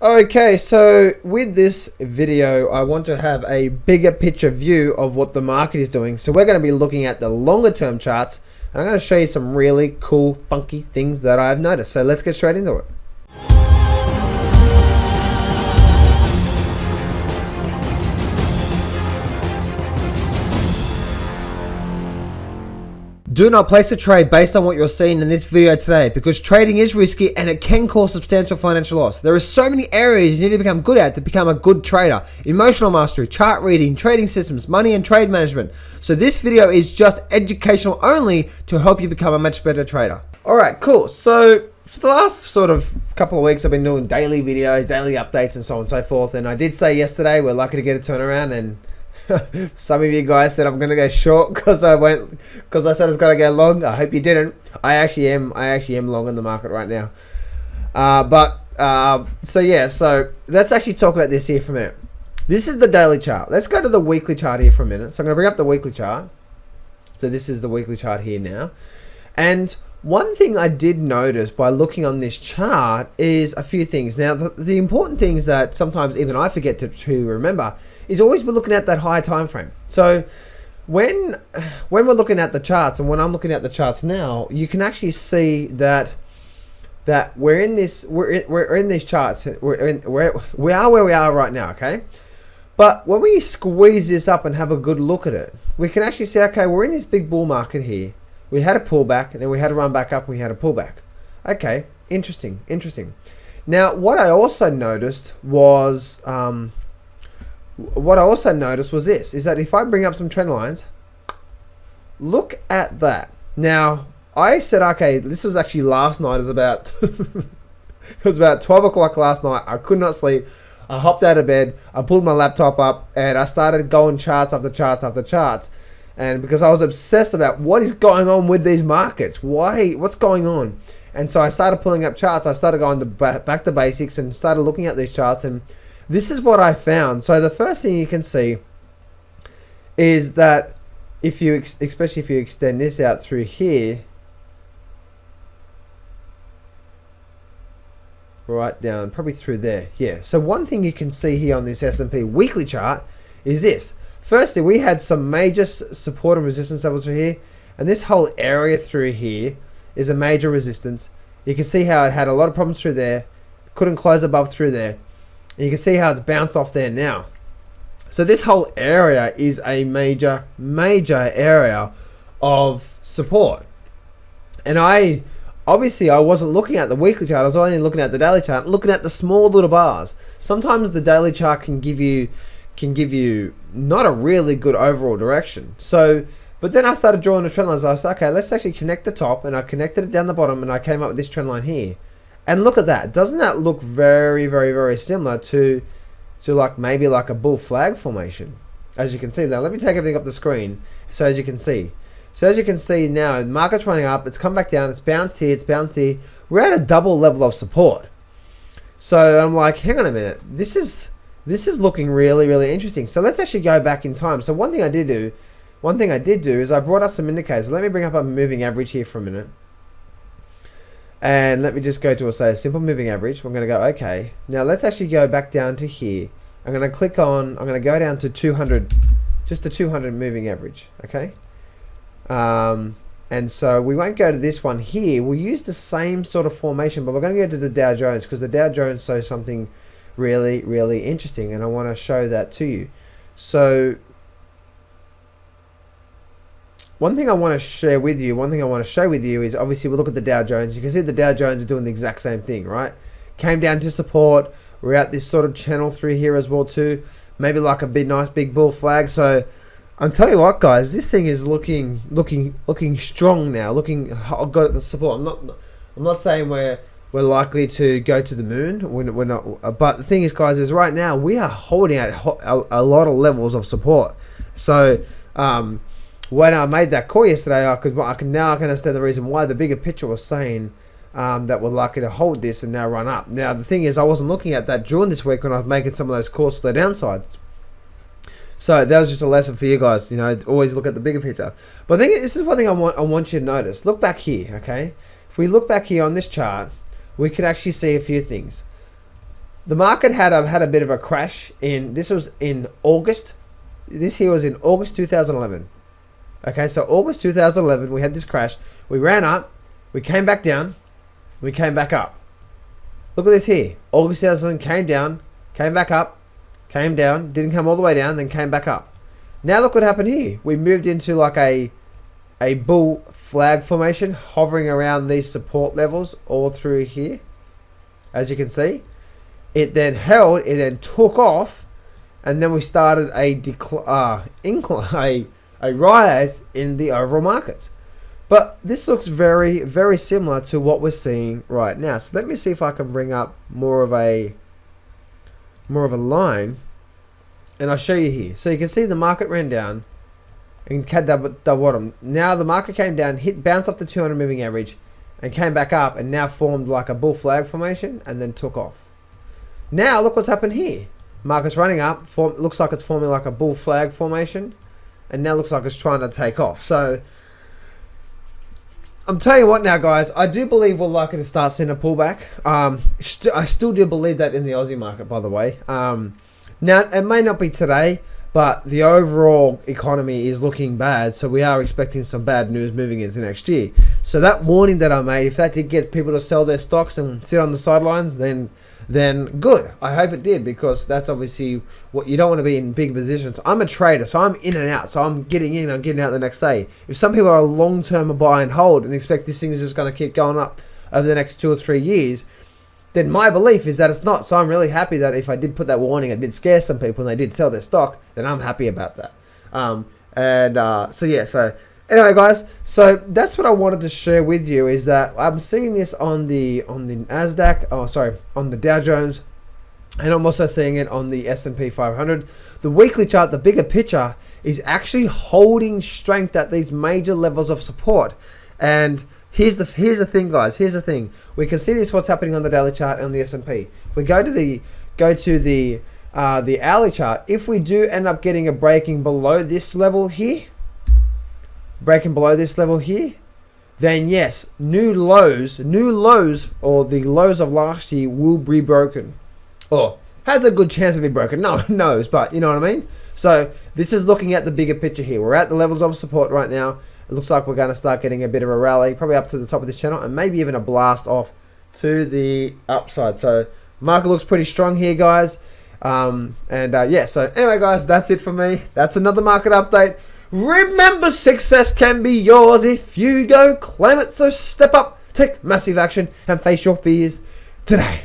Okay, so with this video, I want to have a bigger picture view of what the market is doing. So we're going to be looking at the longer term charts, and I'm going to show you some really cool, funky things that I've noticed. So let's get straight into it. Do not place a trade based on what you're seeing in this video today, because trading is risky and it can cause substantial financial loss. There are so many areas you need to become good at to become a good trader. Emotional mastery, chart reading, trading systems, money and trade management. So this video is just educational only to help you become a much better trader. Alright, cool. So for the last sort of couple of weeks I've been doing daily videos, daily updates and so on and so forth. And I did say yesterday we're lucky to get a turnaround, and some of you guys said I'm gonna go short because I said it's gonna go long. I hope you didn't. I actually am long in the market right now. So let's actually talk about this here for a minute. This is the daily chart. Let's go to the weekly chart here for a minute. So I'm gonna bring up the weekly chart. So this is the weekly chart here now. And one thing I did notice by looking on this chart is a few things. Now, the important things that sometimes even I forget to remember is always we're looking at that higher time frame. So when we're looking at the charts, and when I'm looking at the charts now, you can actually see that we're in these charts. We are where we are right now, okay? But when we squeeze this up and have a good look at it, we can actually see, okay, we're in this big bull market here. We had a pullback, and then we had to run back up, and we had a pullback. Okay, interesting. Now, what I also noticed was this, is that if I bring up some trend lines, look at that. Now, I said, okay, this was actually last night. It was about 12 o'clock last night. I could not sleep. I hopped out of bed. I pulled my laptop up, and I started going charts after charts after charts. And because I was obsessed about what is going on with these markets, what's going on? And so I started pulling up charts. I started going back to basics and started looking at these charts, and this is what I found. So the first thing you can see is that especially if you extend this out through here, right down, probably through there. Yeah. So one thing you can see here on this S&P weekly chart is this. Firstly, we had some major support and resistance levels through here, and this whole area through here is a major resistance. You can see how it had a lot of problems through there, couldn't close above through there, and you can see how it's bounced off there now. So this whole area is a major area of support. And I wasn't looking at the weekly chart, I was only looking at the daily chart, looking at the small little bars. Sometimes the daily chart can give you not a really good overall direction. So, but then I started drawing the trend lines. I said, okay, let's actually connect the top, and I connected it down the bottom, and I came up with this trend line here. And look at that. Doesn't that look very, very, very similar to maybe like a bull flag formation? As you can see now, let me take everything off the screen. So as you can see now, the market's running up, it's come back down, it's bounced here, We're at a double level of support. So I'm like, hang on a minute, this is looking really, really interesting. So let's actually go back in time. So one thing I did do is I brought up some indicators. Let me bring up a moving average here for a minute. And let me just go to a simple moving average. I'm going to go, okay. Now let's actually go back down to here. I'm going to go down to 200, just a 200 moving average, okay? And so we won't go to this one here. We'll use the same sort of formation, but we're going to go to the Dow Jones, because the Dow Jones shows something really, really interesting, and I want to show that to you. So one thing I want to share with you is, obviously we look at the Dow Jones. You can see the Dow Jones is doing the exact same thing, right? Came down to support. We're at this sort of channel through here as well too. Maybe like a nice big bull flag. So I'm telling you what, guys, this thing is looking strong now. I've got support. I'm not saying we're likely to go to the moon. We're not. But the thing is, guys, is right now we are holding at a lot of levels of support. So when I made that call yesterday, I can understand the reason why. The bigger picture was saying that we're likely to hold this and now run up. Now the thing is, I wasn't looking at that during this week when I was making some of those calls for the downside. So that was just a lesson for you guys. Always look at the bigger picture. But I think this is one thing I want you to notice. Look back here, okay? If we look back here on this chart, we could actually see a few things. The market had a bit of a crash this was in August. This here was in August 2011. Okay, so August 2011, we had this crash. We ran up, we came back down, we came back up. Look at this here. August 2011 came down, came back up, came down, didn't come all the way down, then came back up. Now look what happened here. We moved into like a bull flag formation, hovering around these support levels all through here. As you can see, it then held, it then took off, and then we started a rise in the overall markets. But this looks very, very similar to what we're seeing right now. So let me see if I can bring up more of a line, and I'll show you here. So you can see the market ran down and had the bottom. Now the market came down, bounced off the 200 moving average, and came back up, and now formed like a bull flag formation, and then took off. Now look what's happened here. Market's running up, looks like it's forming like a bull flag formation, and now looks like it's trying to take off. So I'm telling you what now, guys, I do believe we're likely to start seeing a pullback. I still do believe that in the Aussie market, by the way. Now, it may not be today, but the overall economy is looking bad, so we are expecting some bad news moving into next year. So that warning that I made, if that did get people to sell their stocks and sit on the sidelines, then good. I hope it did, because that's obviously what you don't want to be in big positions. I'm a trader, so I'm in and out. So I'm getting in, I'm getting out the next day. If some people are long-term buy and hold and expect this thing is just going to keep going up over the next 2 or 3 years, then my belief is that it's not. So I'm really happy that if I did put that warning, I did scare some people and they did sell their stock, then I'm happy about that. So anyway, guys, so that's what I wanted to share with you, is that I'm seeing this on the Nasdaq, on the Dow Jones, and I'm also seeing it on the S&P 500. The weekly chart, the bigger picture, is actually holding strength at these major levels of support. And here's the thing, guys. Here's the thing. We can see this what's happening on the daily chart on the S&P. If we go to the hourly chart, if we do end up getting a breaking below this level here, then yes, new lows, or the lows of last year will be broken. Or has a good chance to be broken. No one knows, but you know what I mean? So this is looking at the bigger picture here. We're at the levels of support right now. It looks like we're going to start getting a bit of a rally, probably up to the top of this channel, and maybe even a blast off to the upside. So market looks pretty strong here, guys. So anyway, guys, that's it for me. That's another market update. Remember, success can be yours if you go claim it. So step up, take massive action, and face your fears today.